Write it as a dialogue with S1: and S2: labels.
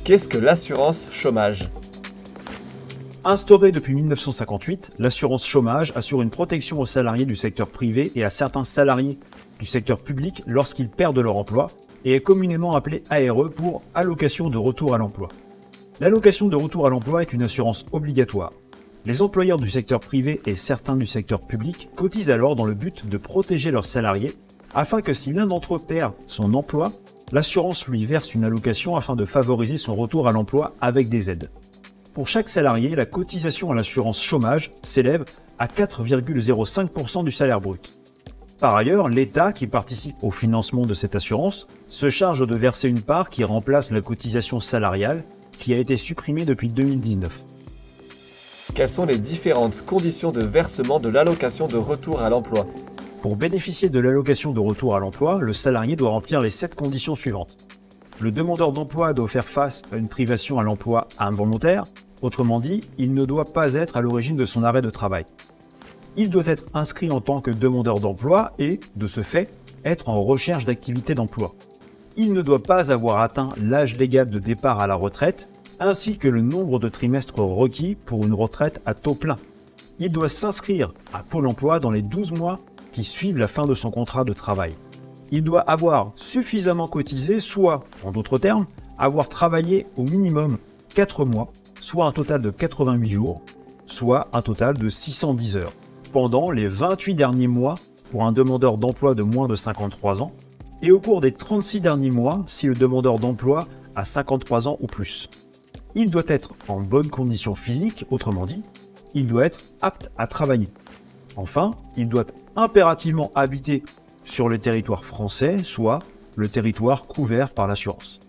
S1: Qu'est-ce que l'assurance chômage?
S2: Instaurée depuis 1958, l'assurance chômage assure une protection aux salariés du secteur privé et à certains salariés du secteur public lorsqu'ils perdent leur emploi et est communément appelée ARE pour allocation de retour à l'emploi. L'allocation de retour à l'emploi est une assurance obligatoire. Les employeurs du secteur privé et certains du secteur public cotisent alors dans le but de protéger leurs salariés afin que si l'un d'entre eux perd son emploi, l'assurance lui verse une allocation afin de favoriser son retour à l'emploi avec des aides. Pour chaque salarié, la cotisation à l'assurance chômage s'élève à 4,05% du salaire brut. Par ailleurs, l'État, qui participe au financement de cette assurance, se charge de verser une part qui remplace la cotisation salariale qui a été supprimée depuis 2019.
S1: Quelles sont les différentes conditions de versement de l'allocation de retour à l'emploi?
S2: Pour bénéficier de l'allocation de retour à l'emploi, le salarié doit remplir les 7 conditions suivantes. Le demandeur d'emploi doit faire face à une privation à l'emploi involontaire. Autrement dit, il ne doit pas être à l'origine de son arrêt de travail. Il doit être inscrit en tant que demandeur d'emploi et, de ce fait, être en recherche d'activité d'emploi. Il ne doit pas avoir atteint l'âge légal de départ à la retraite, ainsi que le nombre de trimestres requis pour une retraite à taux plein. Il doit s'inscrire à Pôle emploi dans les 12 mois qui suivent la fin de son contrat de travail. Il doit avoir suffisamment cotisé, soit, en d'autres termes, avoir travaillé au minimum 4 mois, soit un total de 88 jours, soit un total de 610 heures, pendant les 28 derniers mois pour un demandeur d'emploi de moins de 53 ans, et au cours des 36 derniers mois si le demandeur d'emploi a 53 ans ou plus. Il doit être en bonne condition physique, autrement dit, il doit être apte à travailler. Enfin, il doit impérativement habiter sur le territoire français, soit le territoire couvert par l'assurance.